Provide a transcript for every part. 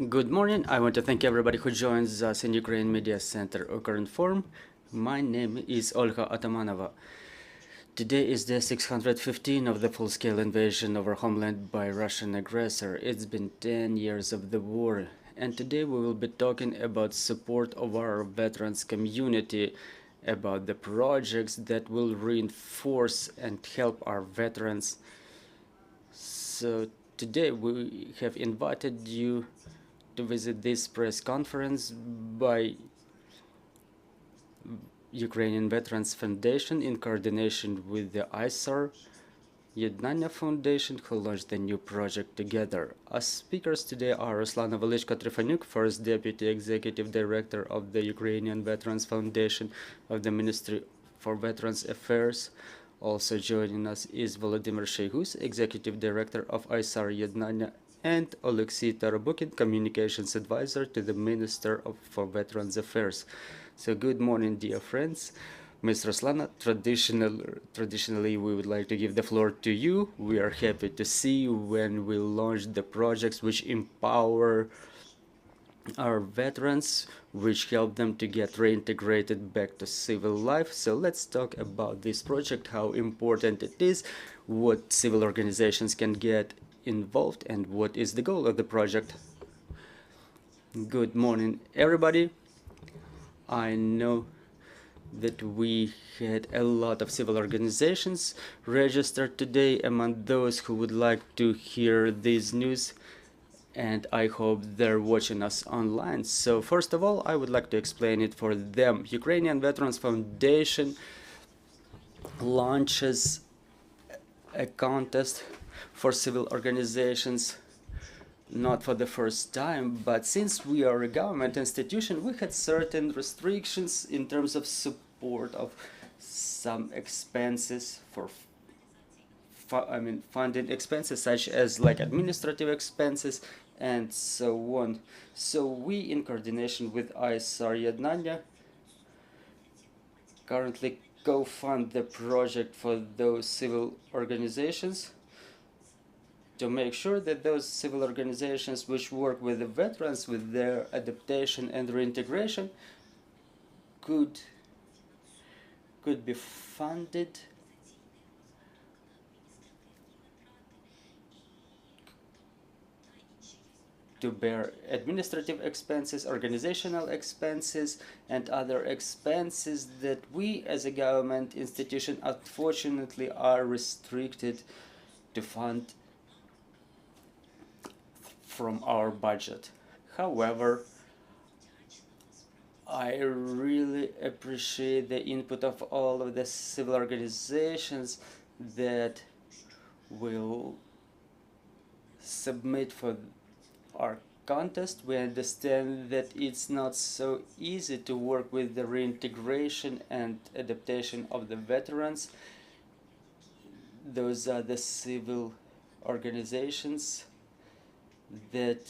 Good morning. I want to thank everybody who joins us in Ukraine Media Center or current forum. My name is Olga Atamanova. Today is day 615 of the full-scale invasion of our homeland by Russian aggressor. It's been 10 years of the war, and today we will be talking about support of our veterans community, about the projects that will reinforce and help our veterans. So today we have invited you to visit this press conference by Ukrainian Veterans Foundation in coordination with the ISAR Ednannia Foundation, who launched a new project together. Our speakers today are Ruslana Velychko-Trifonyuk, First Deputy Executive Director of the Ukrainian Veterans Foundation of the Ministry for Veterans Affairs. Also joining us is Volodymyr Sheyhus, Executive Director of ISAR Ednannia, and Oleksii Tarabukin, Communications Advisor to the Minister for Veterans Affairs. So good morning, dear friends. Ms. Ruslana, traditionally we would like to give the floor to you. We are happy to see when we launch the projects which empower our veterans, which help them to get reintegrated back to civil life. So let's talk about this project, how important it is, what civil organizations can get involved, and what is the goal of the project. Good morning, everybody. I know that we had a lot of civil organizations registered today among those who would like to hear this news, and I hope they're watching us online. So first of all, I would like to explain it for them. Ukrainian Veterans Foundation launches a contest for civil organizations, not for the first time, but since we are a government institution, we had certain restrictions in terms of support of some expenses for funding expenses, such as like administrative expenses and so on. So we, in coordination with ISAR Ednannia, currently co-fund the project for those civil organizations to make sure that those civil organizations which work with the veterans with their adaptation and reintegration could be funded to bear administrative expenses, organizational expenses, and other expenses that we as a government institution unfortunately are restricted to fund from our budget. However, I really appreciate the input of all of the civil organizations that will submit for our contest. We understand that it's not so easy to work with the reintegration and adaptation of the veterans. Those are the civil organizations that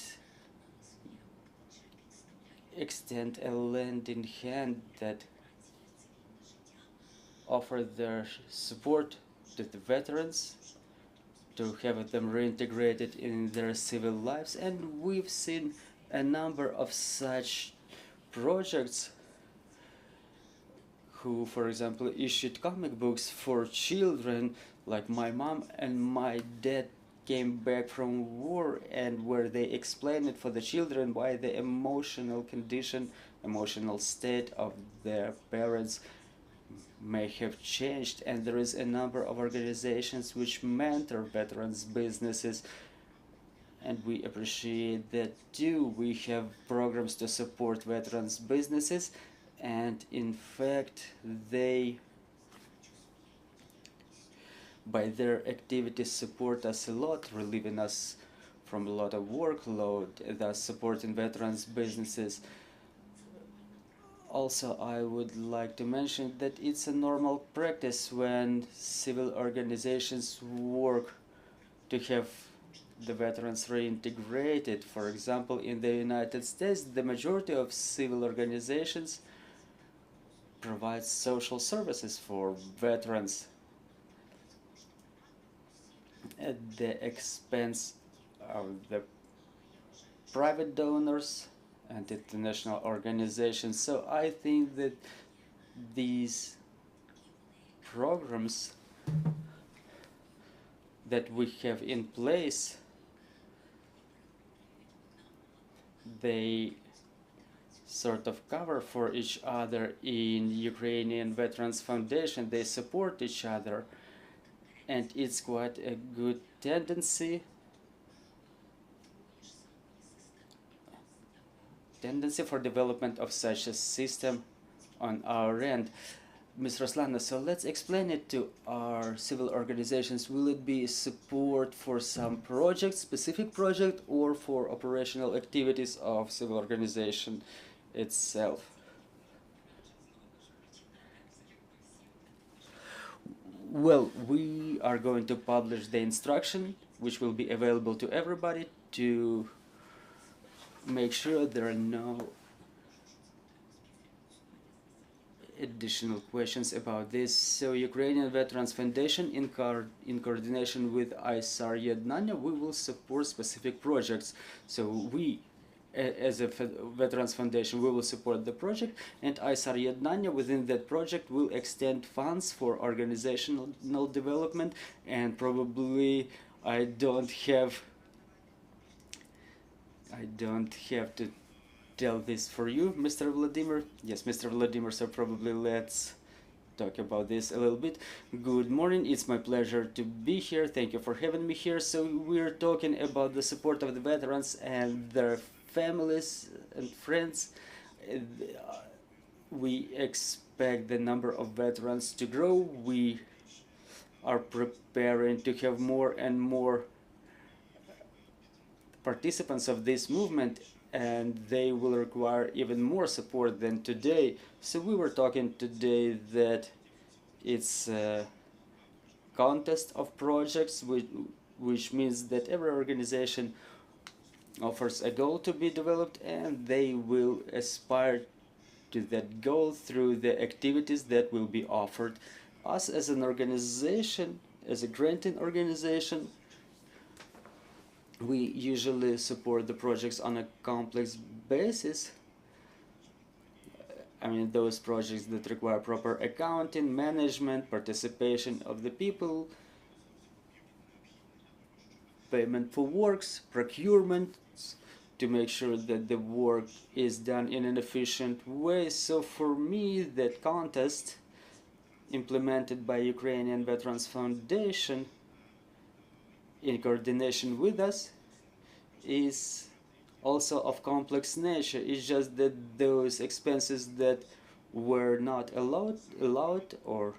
extend a lending hand, that offer their support to the veterans to have them reintegrated in their civil lives. And we've seen a number of such projects who, for example, issued comic books for children, like my mom and my dad came back from war, and where they explained it for the children why the emotional condition, emotional state of their parents may have changed. And there is a number of organizations which mentor veterans businesses, and we appreciate that too. We have programs to support veterans businesses, and in fact they, by their activities, support us a lot, relieving us from a lot of workload, thus supporting veterans businesses. Also, I would like to mention that it's a normal practice when civil organizations work to have the veterans reintegrated. For example, in the United States, the majority of civil organizations provide social services for veterans at the expense of the private donors and international organizations. So I think that these programs that we have in place, they sort of cover for each other. In Ukrainian Veterans Foundation, they support each other, and it's quite a good tendency for development of such a system on our end. Ms. Ruslana, so let's explain it to our civil organizations. Will it be support for some project, specific project, or for operational activities of civil organization itself? Well, we are going to publish the instruction, which will be available to everybody, to make sure there are no additional questions about this. So Ukrainian Veterans Foundation, in coordination with ISAR Ednannia, we will support specific projects. So we, as a Veterans Foundation, we will support the project, and ISAR Ednannia within that project will extend funds for organizational development. And probably I don't have to tell this for you, Mr. Volodymyr. Yes, Mr. Volodymyr, so probably let's talk about this a little bit. Good morning, it's my pleasure to be here. Thank you for having me here. So we're talking about the support of the veterans and their families and friends. We expect the number of veterans to grow. We are preparing to have more and more participants of this movement, and they will require even more support than today. So we were talking today that it's a contest of projects, which means that every organization offers a goal to be developed, and they will aspire to that goal through the activities that will be offered. Us as an organization, as a granting organization, we usually support the projects on a complex basis. I mean, those projects that require proper accounting, management, participation of the people, payment for works, procurement, to make sure that the work is done in an efficient way. So for me, that contest implemented by Ukrainian Veterans Foundation in coordination with us is also of complex nature. It's just that those expenses that were not allowed or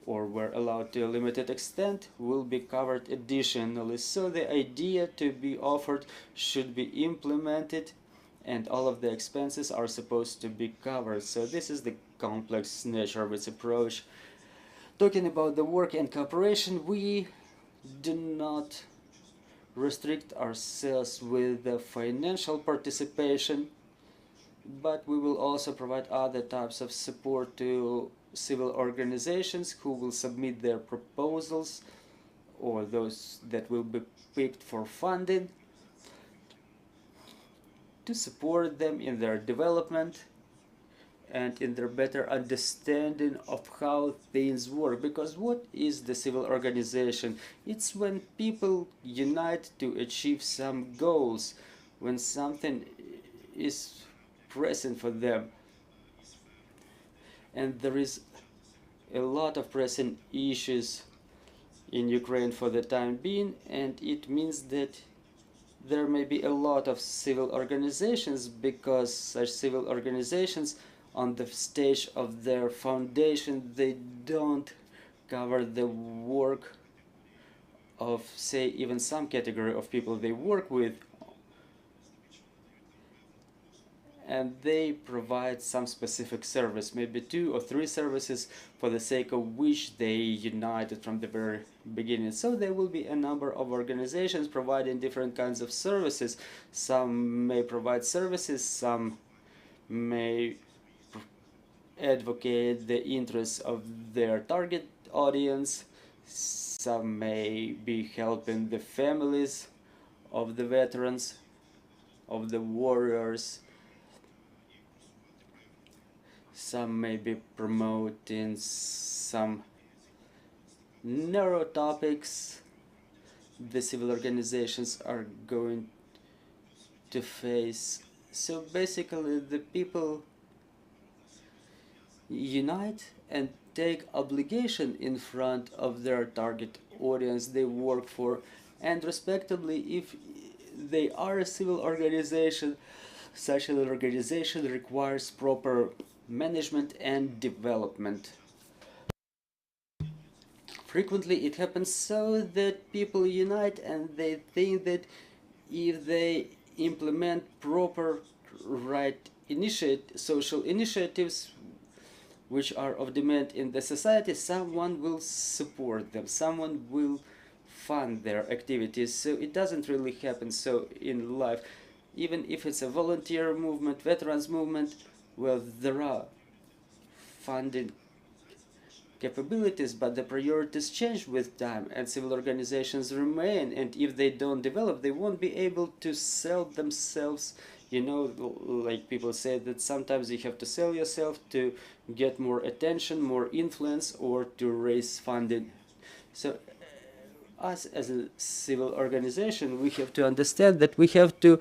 were allowed to a limited extent will be covered additionally. So the idea to be offered should be implemented, and all of the expenses are supposed to be covered. So this is the complex nature of its approach. Talking about the work and cooperation, we do not restrict ourselves with the financial participation, but we will also provide other types of support to civil organizations who will submit their proposals, or those that will be picked for funding, to support them in their development and in their better understanding of how things work. Because what is the civil organization? It's when people unite to achieve some goals, when something is present for them. And there is a lot of pressing issues in Ukraine for the time being, and it means that there may be a lot of civil organizations, because such civil organizations on the stage of their foundation, they don't cover the work of, say, even some category of people they work with, and they provide some specific service, maybe 2 or 3 services, for the sake of which they united from the very beginning. So there will be a number of organizations providing different kinds of services. Some may provide services, some may advocate the interests of their target audience, some may be helping the families of the veterans of the warriors. Some may be promoting some narrow topics the civil organizations are going to face. So basically the people unite and take obligation in front of their target audience they work for, and respectively, if they are a civil organization, such an organization requires proper management and development. Frequently it happens so that people unite and they think that if they implement proper social initiatives which are of demand in the society, someone will support them, someone will fund their activities. So it doesn't really happen so in life. Even if it's a volunteer movement, veterans movement, well, there are funding capabilities, but the priorities change with time and civil organizations remain, and if they don't develop, they won't be able to sell themselves. You know, like people say that sometimes you have to sell yourself to get more attention, more influence, or to raise funding. So us as a civil organization, we have to understand that we have to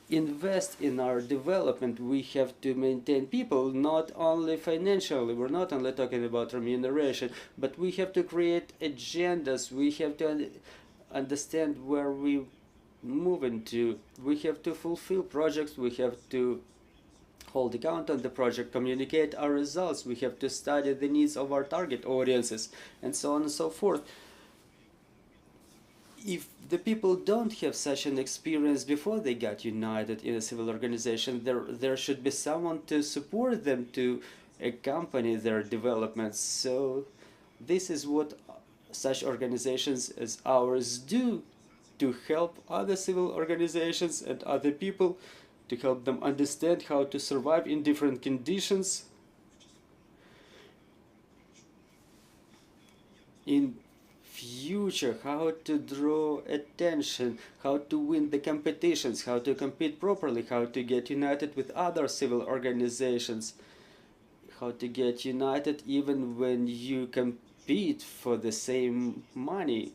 invest in our development. We have to maintain people, not only financially. We're not only talking about remuneration, but we have to create agendas. We have to understand where we move into. We have to fulfill projects. We have to hold account on the project, communicate our results. We have to study the needs of our target audiences, and so on and so forth. If the people don't have such an experience before they got united in a civil organization, there should be someone to support them, to accompany their development. So this is what such organizations as ours do, to help other civil organizations and other people, to help them understand how to survive in different conditions, in future, how to draw attention, how to win the competitions, how to compete properly, how to get united with other civil organizations, how to get united even when you compete for the same money.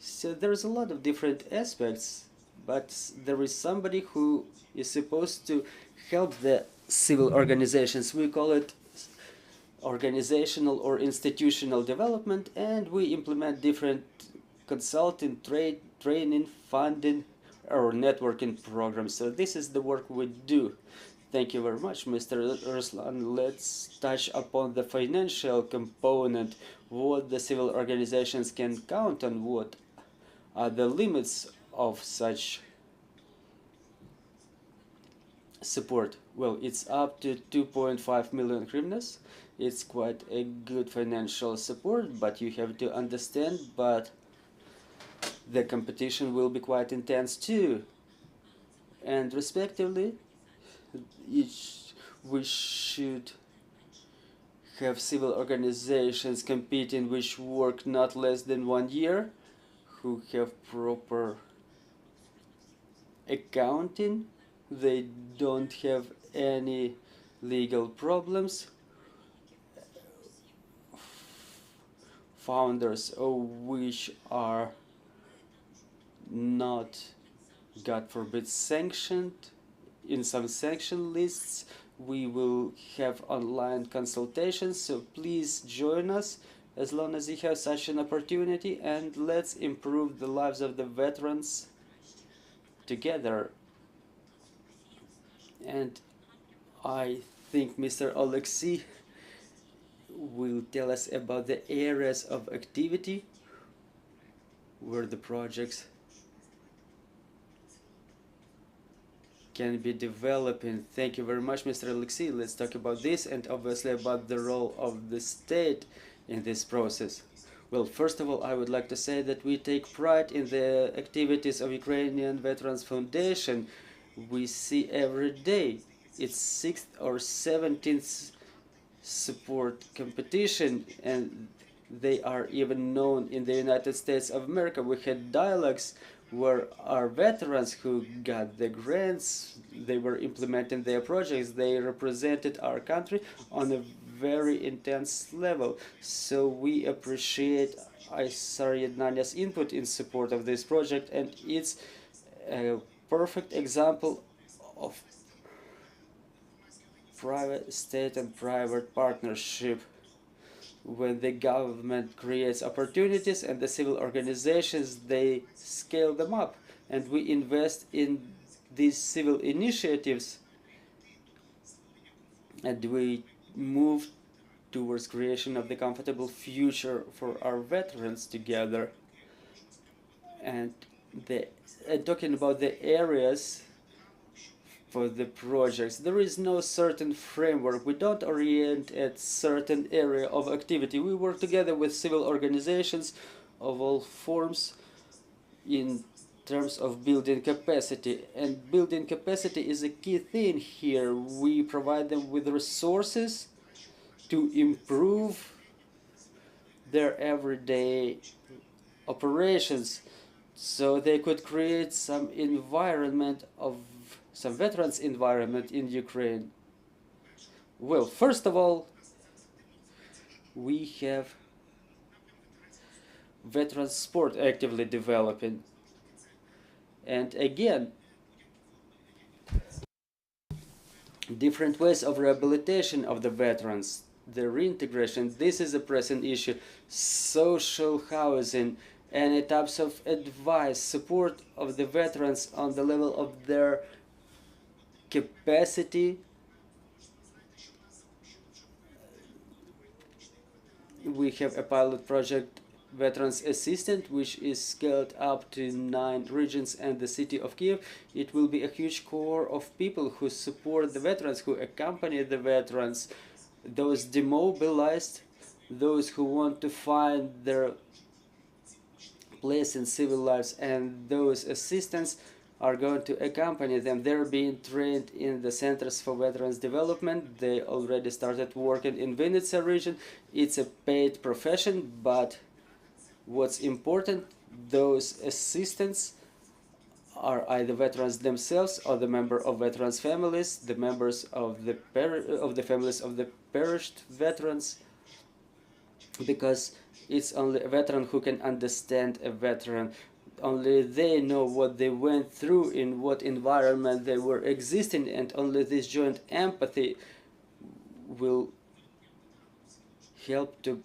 So there's a lot of different aspects, but there is somebody who is supposed to help the civil organizations. We call it organizational or institutional development, and we implement different consulting, training, funding, or networking programs. So this is the work we do. Thank you very much, Mr. Ruslan. Let's touch upon the financial component, what the civil organizations can count on, what are the limits of such support. Well, it's up to 2.5 million hryvnias. It's quite a good financial support, but you have to understand, but the competition will be quite intense too. And respectively, we should have civil organizations competing which work not less than 1 year, who have proper accounting, they don't have any legal problems, founders which are not, God forbid, sanctioned in some sanction lists. We will have online consultations, so please join us as long as you have such an opportunity, and let's improve the lives of the veterans together. And I think Mr. Oleksii will tell us about the areas of activity where the projects can be developing. Thank you very much, Mr. Oleksii. Let's talk about this, and obviously about the role of the state in this process. Well, first of all, I would like to say that we take pride in the activities of Ukrainian Veterans Foundation. We see every day its 6th or 17th support competition, and they are even known in the United States of America. We had dialogues where our veterans who got the grants, they were implementing their projects, they represented our country on a very intense level. So we appreciate ISAR Ednania's input in support of this project, and it's a perfect example of private state and private partnership when the government creates opportunities and the civil organizations, they scale them up, and we invest in these civil initiatives, and we move towards creation of the comfortable future for our veterans together. And talking about the areas for the projects, there is no certain framework. We don't orient at certain area of activity. We work together with civil organizations of all forms in terms of building capacity, and building capacity is a key thing here. We provide them with resources to improve their everyday operations, so they could create some environment of some veterans environment in Ukraine. Well, first of all, we have veterans sport actively developing, and again, different ways of rehabilitation of the veterans, the reintegration. This is a pressing issue. Social housing, any types of advice, support of the veterans on the level of their capacity. We have a pilot project, Veterans Assistant, which is scaled up to 9 regions and the city of Kiev. It will be a huge core of people who support the veterans, who accompany the veterans, those demobilized, those who want to find their place in civil lives, and those assistants are going to accompany them. They're being trained in the Centers for Veterans Development. They already started working in Vinnytsia region. It's a paid profession, but what's important, those assistants are either veterans themselves or the member of veterans' families, the members of the families of the perished veterans, because it's only a veteran who can understand a veteran. Only they know what they went through, in what environment they were existing, and only this joint empathy will help to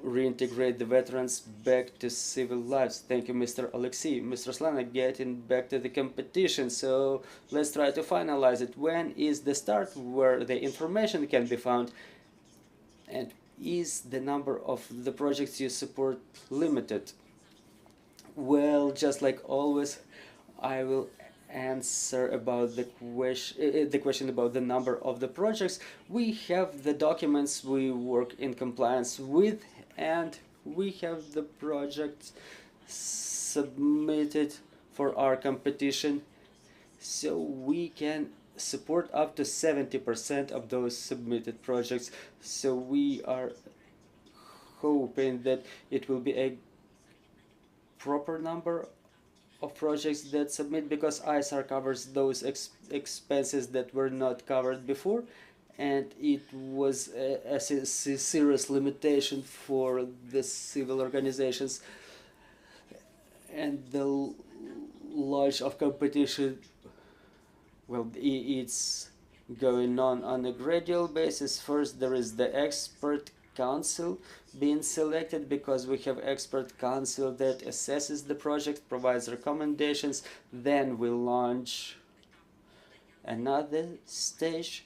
reintegrate the veterans back to civil lives. Thank you, Mr. Oleksii. Mr. Ruslana, getting back to the competition, so let's try to finalize it. When is the start where the information can be found, and is the number of the projects you support limited? Well, just like always, I will answer about the question about the number of the projects. We have the documents we work in compliance with, and we have the projects submitted for our competition, so we can support up to 70% of those submitted projects. So we are hoping that it will be a proper number of projects that submit, because ISAR covers those expenses that were not covered before, and it was a serious limitation for the civil organizations. And the launch of competition, well, it's going on a gradual basis. First, there is the expert council being selected, because we have expert council that assesses the project, provides recommendations. Then we launch another stage,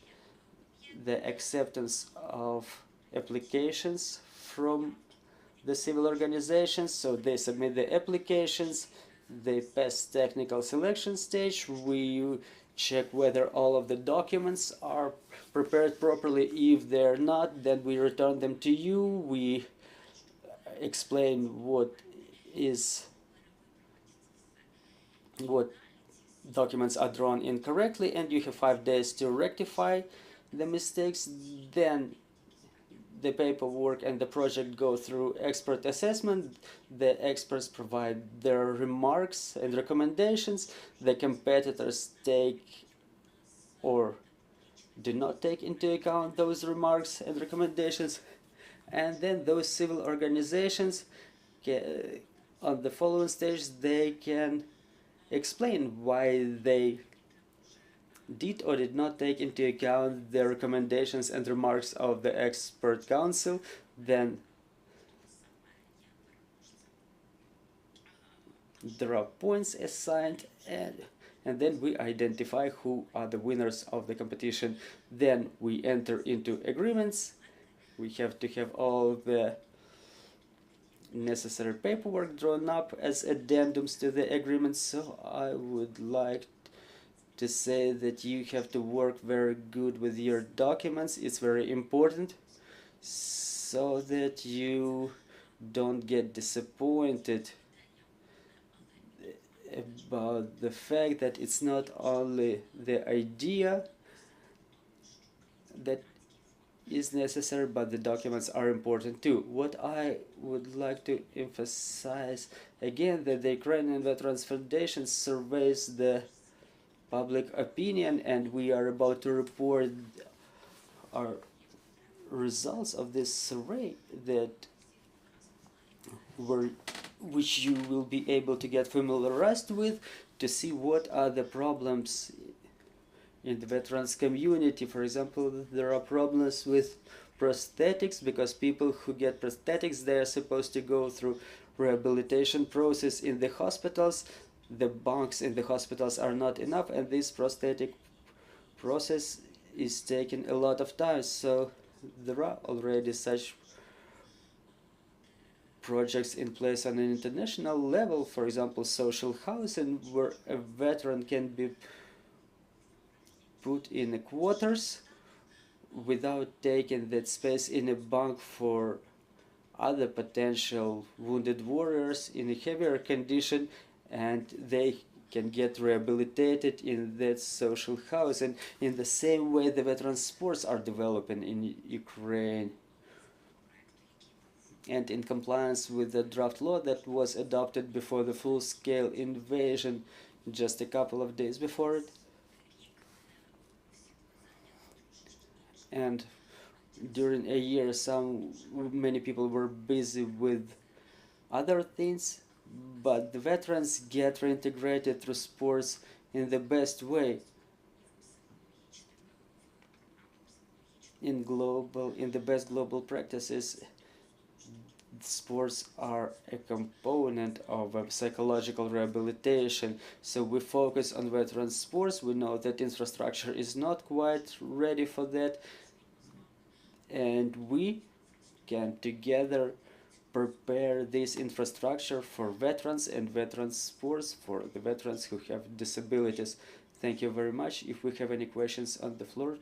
the acceptance of applications from the civil organizations. So they submit the applications, they pass technical selection stage. We check whether all of the documents are prepared properly. If they're not, then we return them to you. We explain what documents are drawn incorrectly, and you have 5 days to rectify the mistakes. Then the paperwork and the project go through expert assessment. The experts provide their remarks and recommendations. The competitors take or do not take into account those remarks and recommendations, and then those civil organizations on the following stage they can explain why they did or did not take into account the recommendations and remarks of the expert council. Then there are points assigned, and then we identify who are the winners of the competition. Then we enter into agreements. We have to have all the necessary paperwork drawn up as addendums to the agreement. So I would like to say that you have to work very good with your documents. It's very important so that you don't get disappointed about the fact that it's not only the idea that is necessary, but the documents are important too. What I would like to emphasize again, that the Ukrainian Veterans Foundation surveys the public opinion, and we are about to report our results of this survey which you will be able to get familiarized with, to see what are the problems in the veterans community. For example, there are problems with prosthetics, because people who get prosthetics, they are supposed to go through rehabilitation process in the hospitals. The bunks in the hospitals are not enough, and this prosthetic process is taking a lot of time. So there are already such projects in place on an international level, for example, social housing, where a veteran can be put in a quarters without taking that space in a bunk for other potential wounded warriors in a heavier condition, and they can get rehabilitated in that social house. And in the same way, the veteran sports are developing in Ukraine, and in compliance with the draft law that was adopted before the full-scale invasion, just a couple of days before it. And during a year, many people were busy with other things, but the veterans get reintegrated through sports in the best way. In the best global practices, sports are a component of psychological rehabilitation. So we focus on veteran sports. We know that infrastructure is not quite ready for that, and we can together prepare this infrastructure for veterans and veteran sports for the veterans who have disabilities. Thank you very much. If we have any questions on the floor,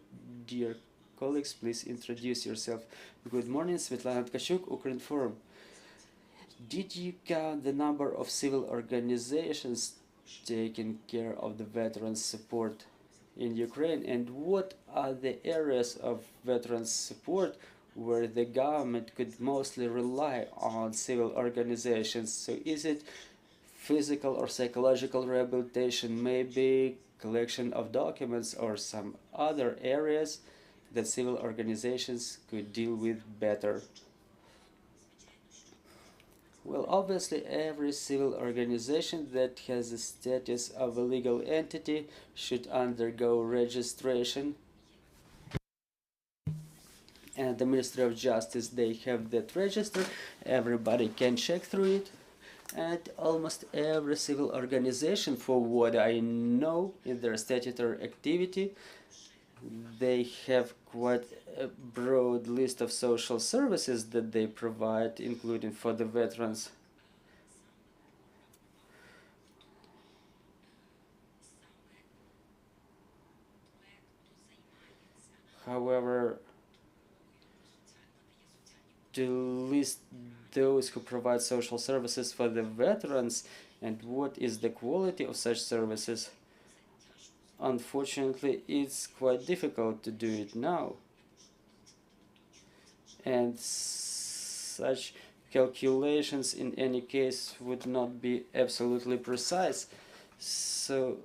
dear colleagues, please introduce yourself. Good morning, Svetlana Tkachuk, Ukraine Forum. Did you count the number of civil organizations taking care of the veteran support in Ukraine, and what are the areas of veteran support where the government could mostly rely on civil organizations? So is it physical or psychological rehabilitation, maybe collection of documents, or some other areas that civil organizations could deal with better? Well, obviously, every civil organization that has the status of a legal entity should undergo registration, and the Ministry of Justice, they have that register. Everybody can check through it, and almost every civil organization, for what I know, in their statutory activity, they have quite a broad list of social services that they provide, including for the veterans. However, to list those who provide social services for the veterans and what is the quality of such services, unfortunately, it's quite difficult to do it now. and such calculations in any case would not be absolutely precise. So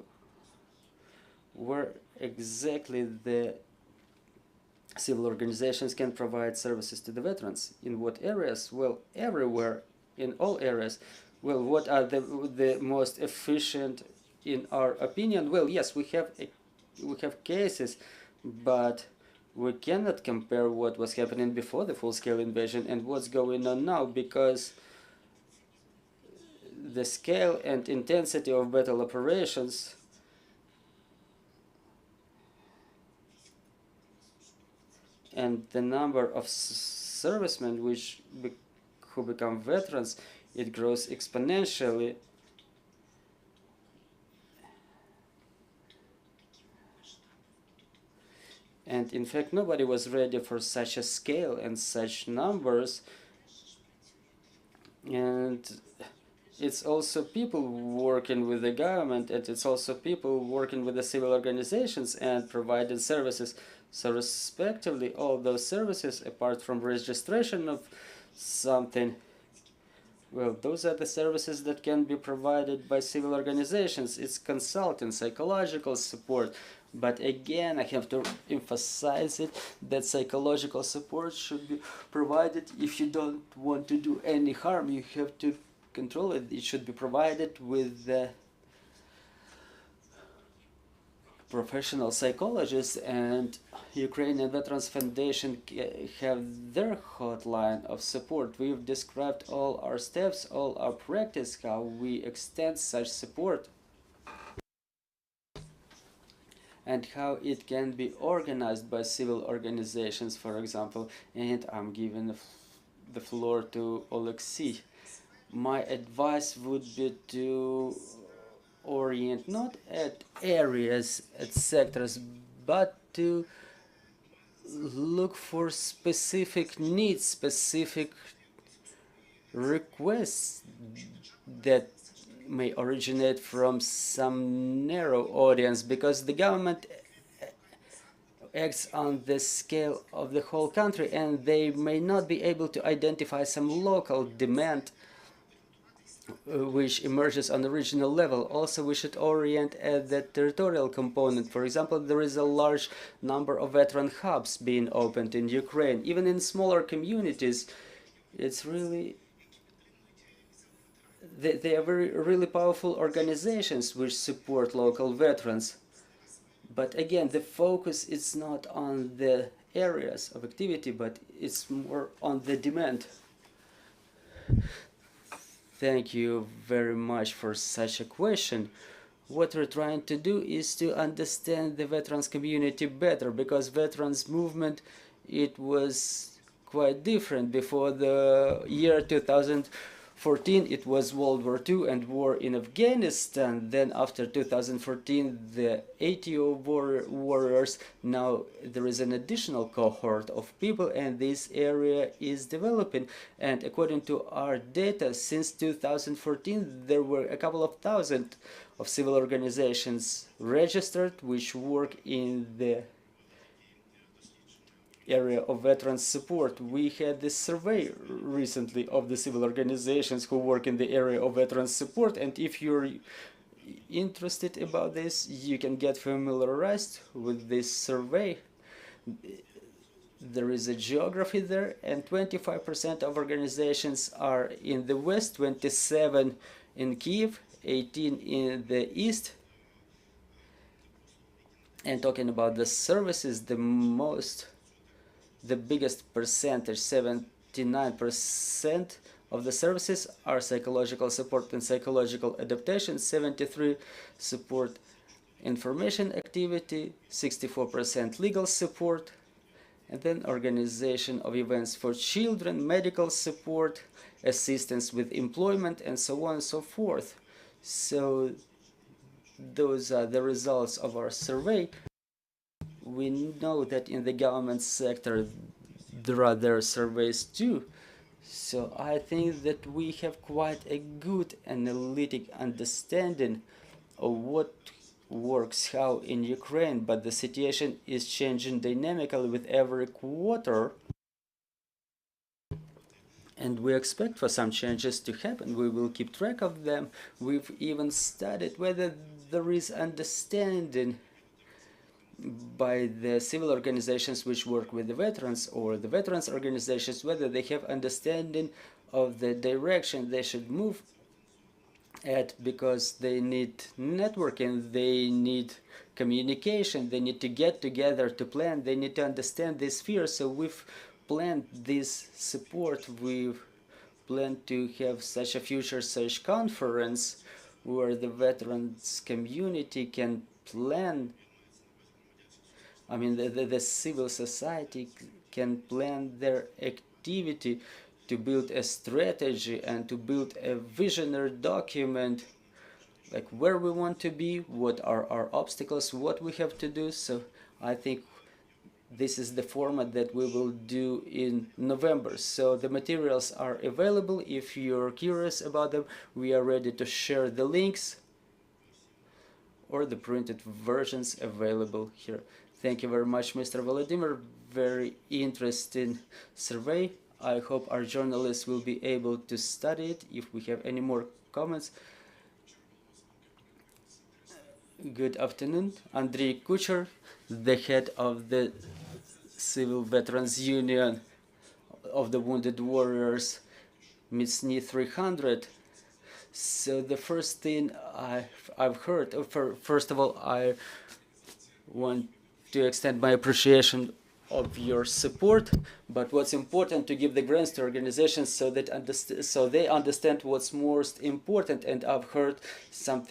where exactly the civil organizations can provide services to the veterans? In what areas? Well, everywhere, in all areas. Well, what are the most efficient in our opinion? Well, yes, we have cases, but we cannot compare what was happening before the full-scale invasion and what's going on now, because the scale and intensity of battle operations and the number of servicemen who become veterans, it grows exponentially. And in fact, nobody was ready for such a scale and such numbers. And it's also people working with the government, and it's also people working with the civil organizations and providing services. So respectively, all those services, apart from registration of something, well, those are the services that can be provided by civil organizations. It's consulting, psychological support. But again, I have to emphasize it, that psychological support should be provided if you don't want to do any harm. You have to control it. It should be provided with the professional psychologists, and Ukrainian Veterans Foundation have their hotline of support. We've described all our steps, all our practice, how we extend such support, and how it can be organized by civil organizations, for example. And I'm giving the floor to Oleksii. My advice would be to orient not at areas, at sectors, but to look for specific needs, specific requests that may originate from some narrow audience, because the government acts on the scale of the whole country, and they may not be able to identify some local demand which emerges on the regional level. Also, we should orient at the territorial component. For example, there is a large number of veteran hubs being opened in Ukraine. Even in smaller communities, it's really, they are really powerful organizations which support local veterans. But again, the focus is not on the areas of activity, but it's more on the demand. Thank you very much for such a question. What we're trying to do is to understand the veterans community better, because veterans movement, it was quite different. Before the year 2014, it was World War II and war in Afghanistan. Then after 2014, the ATO warriors. Now there is an additional cohort of people, and this area is developing. And according to our data, since 2014, there were a couple of thousand of civil organizations registered which work in the area of veterans support. We had this survey recently of the civil organizations who work in the area of veterans support, and if you're interested about this, you can get familiarized with this survey. There is a geography there, and 25% of organizations are in the west, 27 in Kiev, 18 in the east. And talking about the services, the biggest percentage, 79% of the services are psychological support and psychological adaptation, 73 support information activity, 64% legal support, and then organization of events for children, medical support, assistance with employment, and so on and so forth. So those are the results of our survey. We know that in the government sector there are other surveys too. So I think that we have quite a good analytic understanding of what works how in Ukraine, but the situation is changing dynamically with every quarter. And we expect for some changes to happen. We will keep track of them. We've even studied whether there is understanding by the civil organizations which work with the veterans, or the veterans organizations, whether they have understanding of the direction they should move at, because they need networking, they need communication, they need to get together to plan, they need to understand this sphere. So we've planned this support. We've planned to have such a future such conference where the veterans community can plan. I mean, the civil society can plan their activity to build a strategy and to build a visionary document, like where we want to be, what are our obstacles, what we have to do. So I think this is the format that we will do in November. So the materials are available. If you're curious about them, we are ready to share the links or the printed versions available here. Thank you very much, Mr. Volodymyr. Very interesting survey. I hope our journalists will be able to study it. If we have any more comments. Good afternoon. Andrei Kucher, the head of the Civil Veterans Union of the Wounded Warriors, Mitsny 300. So the first thing I've heard, first of all, I want to extend my appreciation of your support, but what's important to give the grants to organizations so that they understand what's most important. And I've heard some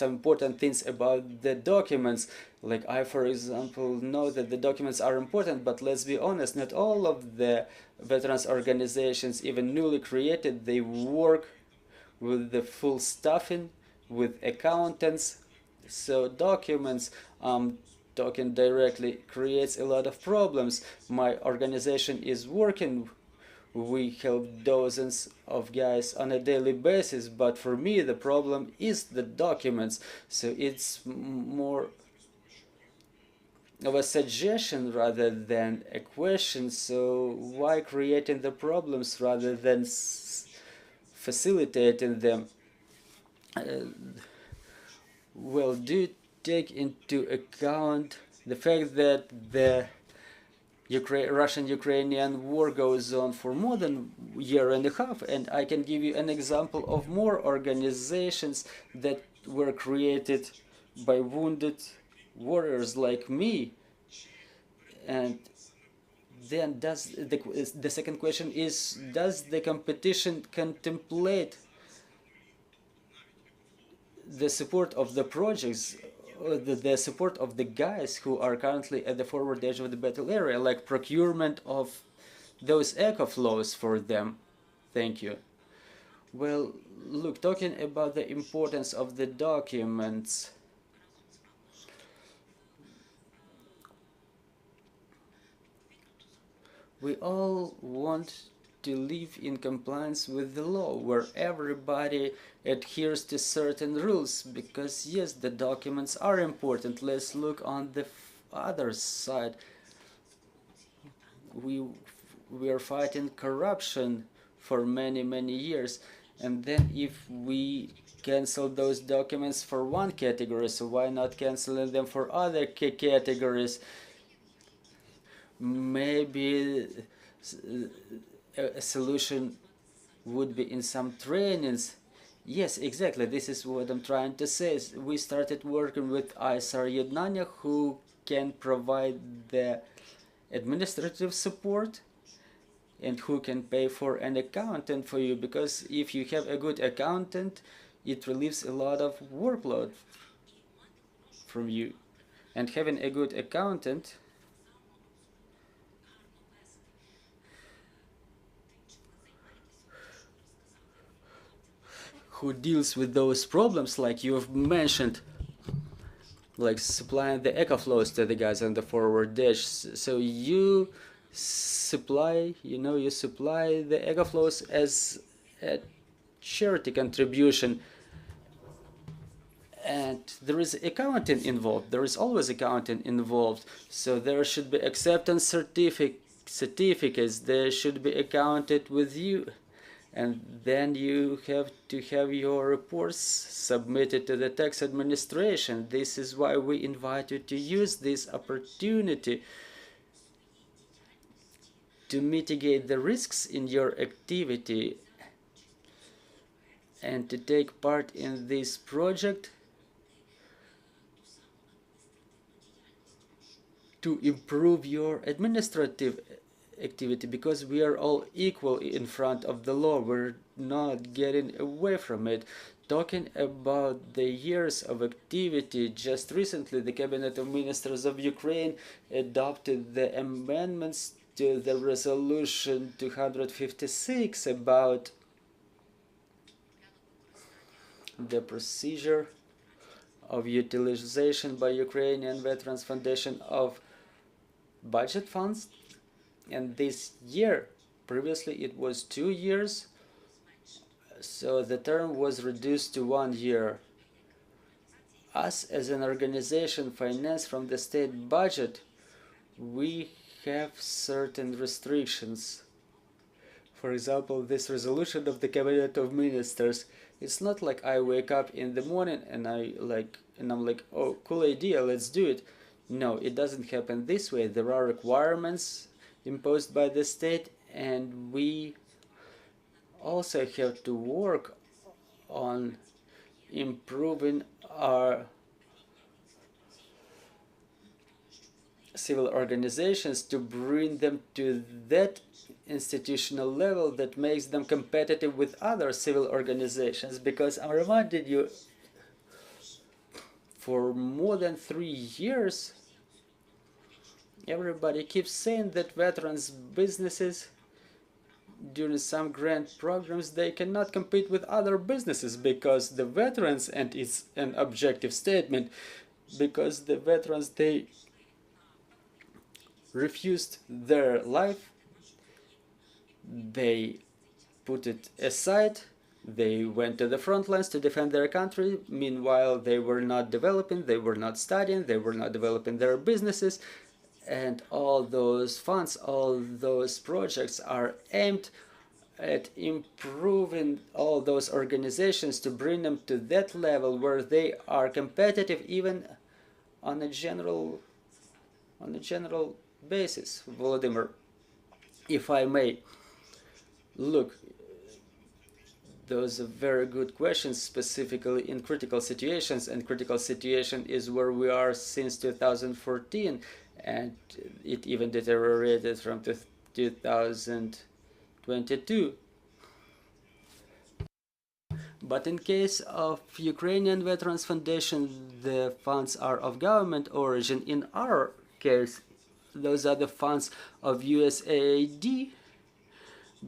important things about the documents. Like I, for example, know that the documents are important, but let's be honest, not all of the veterans organizations, even newly created, they work with the full staffing, with accountants. So documents, talking directly, creates a lot of problems. My organization is working. We help dozens of guys on a daily basis, but for me the problem is the documents. So it's more of a suggestion rather than a question. So why creating the problems rather than facilitating them? Well, do take into account the fact that the Russian-Ukrainian war goes on for more than a year and a half, and I can give you an example of more organizations that were created by wounded warriors like me. And then the second question is, does the competition contemplate the support of the projects, the support of the guys who are currently at the forward edge of the battle area, like procurement of those echo flows for them? Thank you. Well, look, talking about the importance of the documents, we all want to live in compliance with the law, where everybody adheres to certain rules, because yes, the documents are important. Let's look on the other side. We are fighting corruption for many years, and then if we cancel those documents for one category, so why not canceling them for other categories? Maybe a solution would be in some trainings. Yes, exactly, this is what I'm trying to say. We started working with ISAR Ednannia, who can provide the administrative support and who can pay for an accountant for you, because if you have a good accountant, it relieves a lot of workload from you. And having a good accountant who deals with those problems like you have mentioned, like supplying the echo flows to the guys on the forward edge. So you supply, you supply the echo flows as a charity contribution, and there is accounting involved. There is always accounting involved. So there should be acceptance certificate certificates, they should be accounted with you, and then you have to have your reports submitted to the tax administration. This is why we invite you to use this opportunity to mitigate the risks in your activity and to take part in this project to improve your administrative activity, because we are all equal in front of the law. We're not getting away from it. Talking about the years of activity, just recently the Cabinet of Ministers of Ukraine adopted the amendments to the resolution 256 about the procedure of utilization by Ukrainian Veterans Foundation of budget funds. And this year, previously it was 2 years, so the term was reduced to 1 year. Us as an organization financed from the state budget, we have certain restrictions. For example, this resolution of the Cabinet of Ministers, it's not like I wake up in the morning and I'm like, oh, cool idea, let's do it. No, it doesn't happen this way. There are requirements imposed by the state, and we also have to work on improving our civil organizations to bring them to that institutional level that makes them competitive with other civil organizations. Because I reminded you, for more than 3 years, everybody keeps saying that veterans businesses during some grant programs, they cannot compete with other businesses because the veterans, and it's an objective statement, because the veterans, they refused their life, they put it aside, they went to the front lines to defend their country. Meanwhile, they were not developing, they were not studying, they were not developing their businesses. And all those funds, all those projects are aimed at improving all those organizations to bring them to that level where they are competitive even on a general basis. Volodymyr, if I may, look, those are very good questions, specifically in critical situations, and critical situation is where we are since 2014. And it even deteriorated from 2022. But in case of Ukrainian Veterans Foundation, the funds are of government origin. In our case, those are the funds of USAID,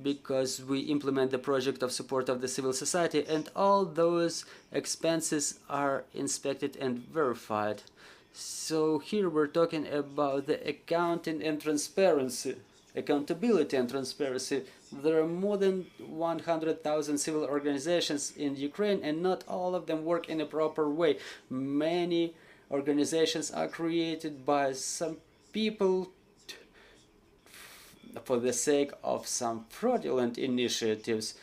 because we implement the project of support of the civil society, and all those expenses are inspected and verified. So here we're talking about the accounting and transparency, accountability and transparency. There are more than 100,000 civil organizations in Ukraine, and not all of them work in a proper way. Many organizations are created by some people for the sake of some fraudulent initiatives.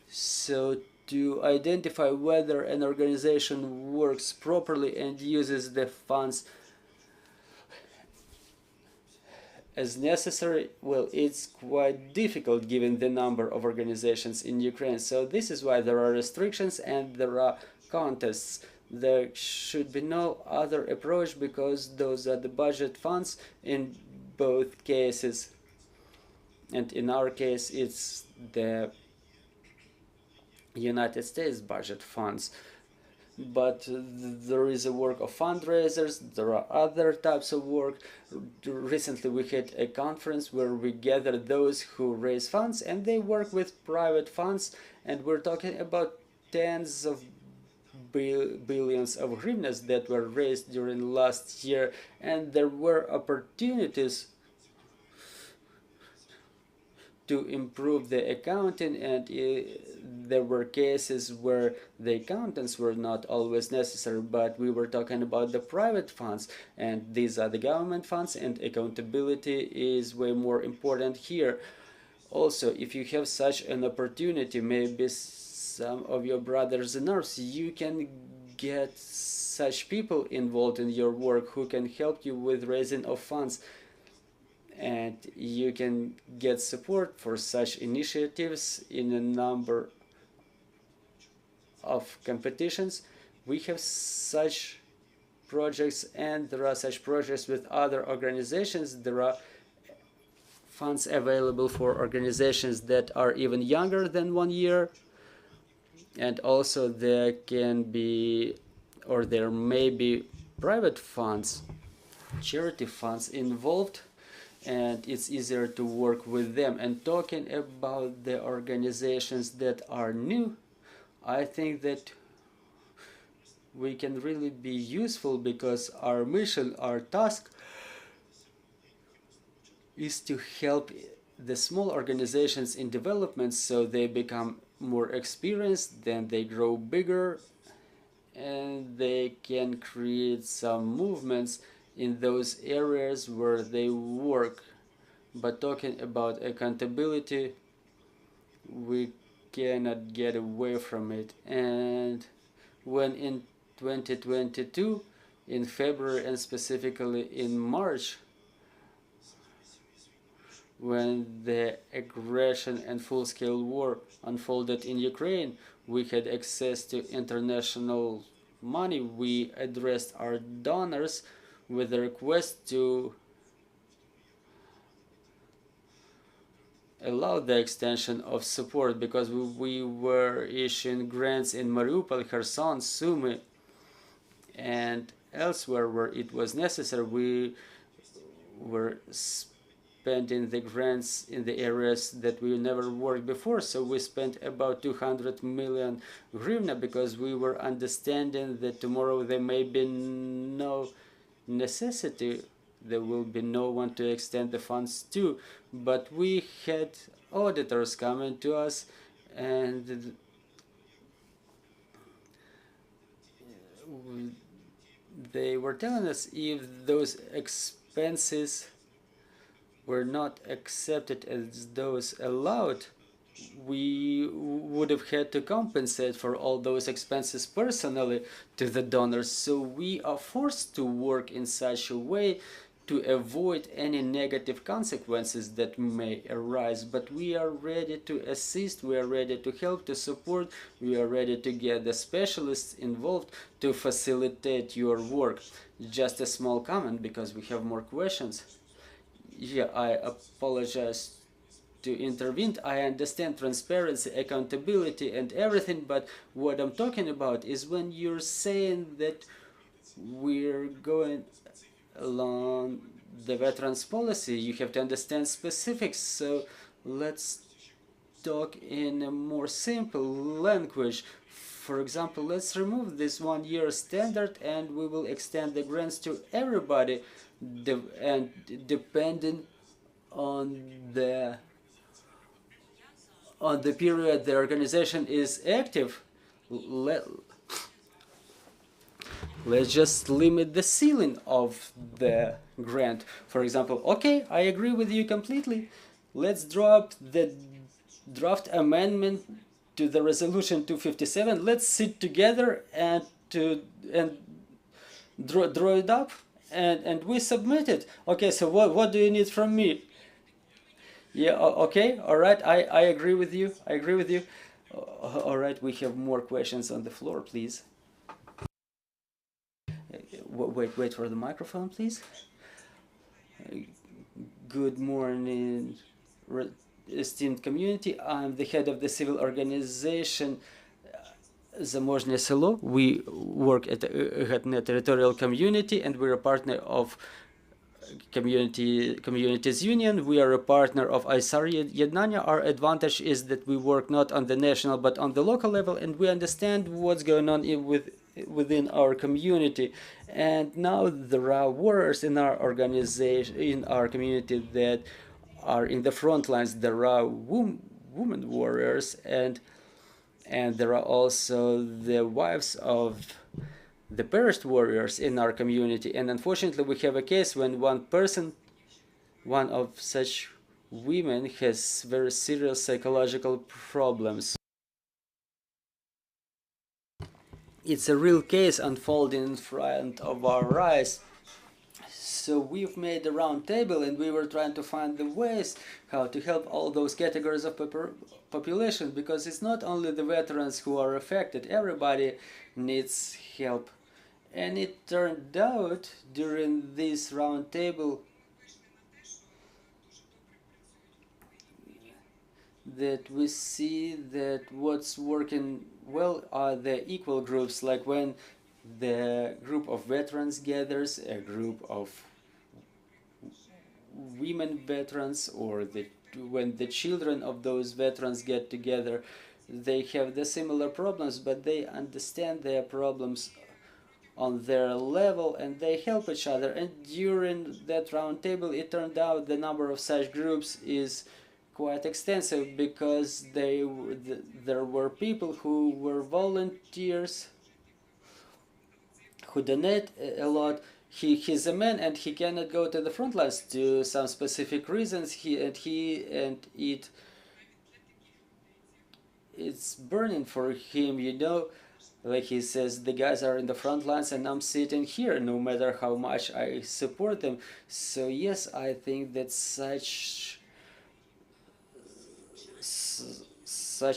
So to identify whether an organization works properly and uses the funds as necessary, well, it's quite difficult given the number of organizations in Ukraine. So this is why there are restrictions and there are contests. There should be no other approach, because those are the budget funds in both cases. And in our case, it's the United States budget funds. But there is a work of fundraisers, there are other types of work. Recently we had a conference where we gathered those who raise funds, and they work with private funds, and we're talking about tens of billions of hryvnias that were raised during last year, and there were opportunities to improve the accounting, and there were cases where the accountants were not always necessary, but we were talking about the private funds, and these are the government funds, and accountability is way more important here. Also, if you have such an opportunity, maybe some of your brothers and nurses, you can get such people involved in your work who can help you with raising of funds, and you can get support for such initiatives in a number of competitions. We have such projects, and there are such projects with other organizations. There are funds available for organizations that are even younger than 1 year, and also there can be, or there may be, private funds, charity funds involved, and it's easier to work with them. And talking about the organizations that are new, I think that we can really be useful, because our mission, our task, is to help the small organizations in development so they become more experienced, then they grow bigger, and they can create some movements in those areas where they work. But talking about accountability, we cannot get away from it. And when in 2022, in February and specifically in March, when the aggression and full-scale war unfolded in Ukraine, we had access to international money. We addressed our donors with a request to allow the extension of support, because we were issuing grants in Mariupol, Kherson, Sumy, and elsewhere where it was necessary. We were spending the grants in the areas that we never worked before. So we spent about 200 million hryvnia, because we were understanding that tomorrow there may be no necessity, there will be no one to extend the funds to. But we had auditors coming to us, and they were telling us if those expenses were not accepted as those allowed, we would have had to compensate for all those expenses personally to the donors. So we are forced to work in such a way to avoid any negative consequences that may arise. But we are ready to assist, we are ready to help, to support, we are ready to get the specialists involved to facilitate your work. Just a small comment, because we have more questions. Yeah, I apologize to intervene. I understand transparency, accountability, and everything, but what I'm talking about is when you're saying that we're going along the veterans policy, you have to understand specifics. So let's talk in a more simple language. For example, let's remove this 1 year standard, and we will extend the grants to everybody, and depending on the period the organization is active, let's just limit the ceiling of the grant. For example, okay, I agree with you completely. Let's drop the draft amendment to the resolution 257. Let's sit together and draw it up, and we submit it. Okay, so what do you need from me? Yeah, okay, all right, I agree with you. I agree with you. All right, we have more questions on the floor, please. Wait for the microphone, please. Good morning, esteemed community. I'm the head of the civil organization Zamožne Selo. We work at the Ednannia territorial community, and we're a partner of Communities Union. We are a partner of ISAR Ednannia. Our advantage is that we work not on the national but on the local level, and we understand what's going on within our community. And now there are warriors in our organization, in our community, that are in the front lines. There are women warriors, and there are also the wives of the perished warriors in our community. And unfortunately, we have a case when one of such women has very serious psychological problems. It's a real case unfolding in front of our eyes. So we've made a round table, and we were trying to find the ways how to help all those categories of population, because it's not only the veterans who are affected, everybody needs help. And it turned out during this round table that we see that what's working well are the equal groups, like when the group of veterans gathers, a group of women veterans, or when the children of those veterans get together, they have the similar problems, but they understand their problems on their level, and they help each other. And during that round table, it turned out the number of such groups is quite extensive, because there were people who were volunteers who donate a lot. He's a man, and he cannot go to the front lines to some specific reasons. It's burning for him, you know. Like he says, the guys are in the front lines and I'm sitting here, no matter how much I support them. So yes, I think that such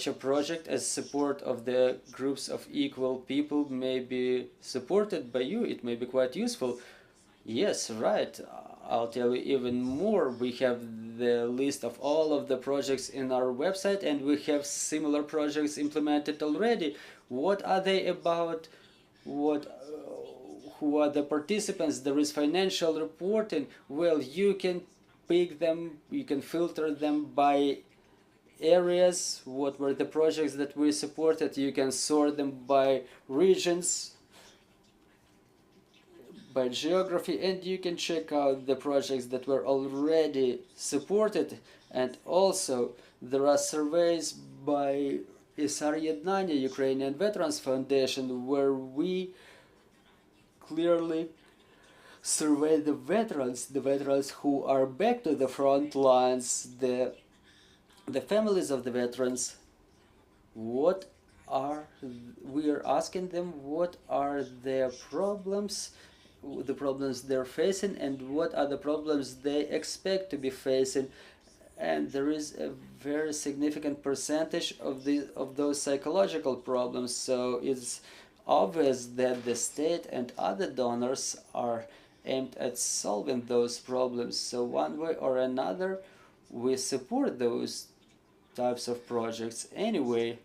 a project as support of the groups of equal people may be supported by you. It may be quite useful. Yes, right. I'll tell you even more. We have the list of all of the projects in our website, and we have similar projects implemented already. What are they about? Who are the participants? There is financial reporting. Well, you can pick them, you can filter them by areas. What were the projects that we supported? You can sort them by regions, by geography, and you can check out the projects that were already supported. And also there are surveys by ISAR Ednannia Ukrainian Veterans Foundation, where we clearly survey the veterans who are back to the front lines, the families of the veterans. We are asking them what are their problems, the problems they're facing, and what are the problems they expect to be facing. And there is a very significant percentage of those psychological problems. So it's obvious that the state and other donors are aimed at solving those problems. So one way or another, we support those types of projects anyway.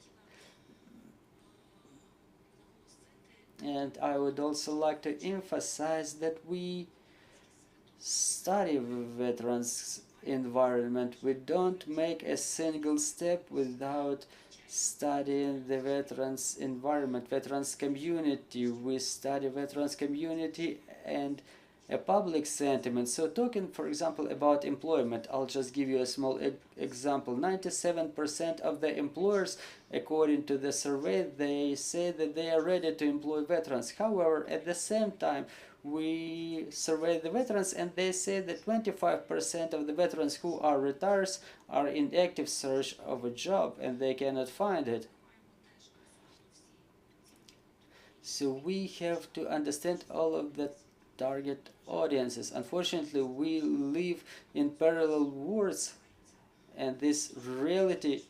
And I would also like to emphasize that we study veterans environment. We don't make a single step without studying the veterans environment, veterans community. We study veterans community and a public sentiment. So talking, for example, about employment, I'll just give you a small example. 97% of the employers, according to the survey, they say that they are ready to employ veterans. However, at the same time, we survey the veterans, and they say that 25% of the veterans who are retired are in active search of a job, and they cannot find it. So we have to understand all of the target audiences. Unfortunately, we live in parallel worlds, and this reality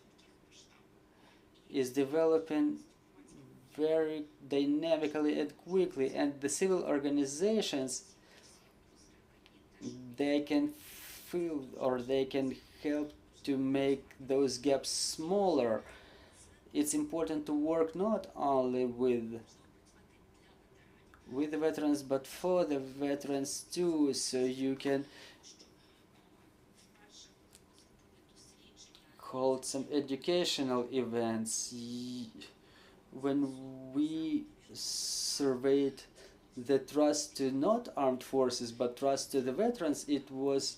is developing very dynamically and quickly, and the civil organizations, they can fill, or they can help to make those gaps smaller. It's important to work not only with the veterans, but for the veterans too. So you can hold some educational events. When we surveyed the trust to not armed forces but trust to the veterans, it was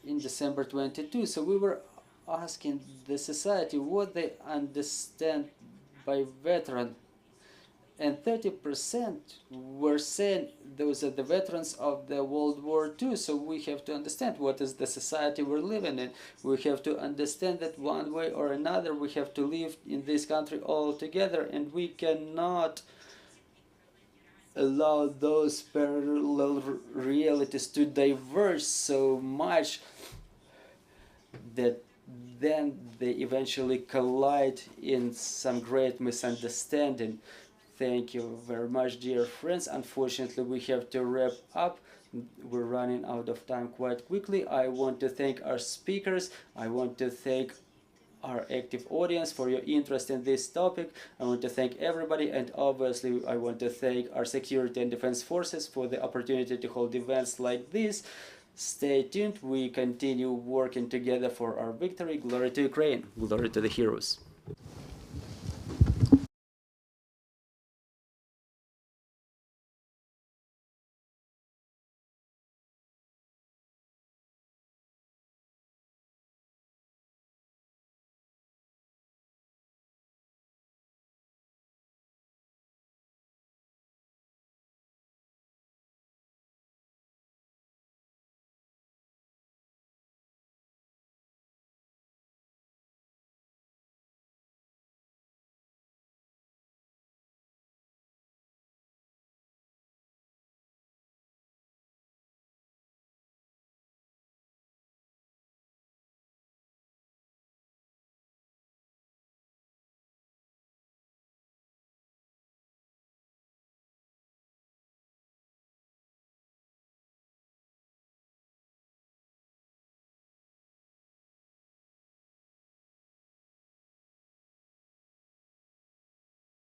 in December 22. So we were asking the society what they understand by veteran, and 30% were saying those are the veterans of the World War II. So we have to understand what is the society we're living in. We have to understand that one way or another we have to live in this country all together, and we cannot allow those parallel realities to diverge so much that then they eventually collide in some great misunderstanding. Thank you very much, dear friends. Unfortunately, we have to wrap up. We're running out of time quite quickly. I want to thank our speakers. I want to thank our active audience for your interest in this topic. I want to thank everybody, and obviously I want to thank our security and defense forces for the opportunity to hold events like this. Stay tuned. We continue working together for our victory. Glory to Ukraine. Glory to the heroes.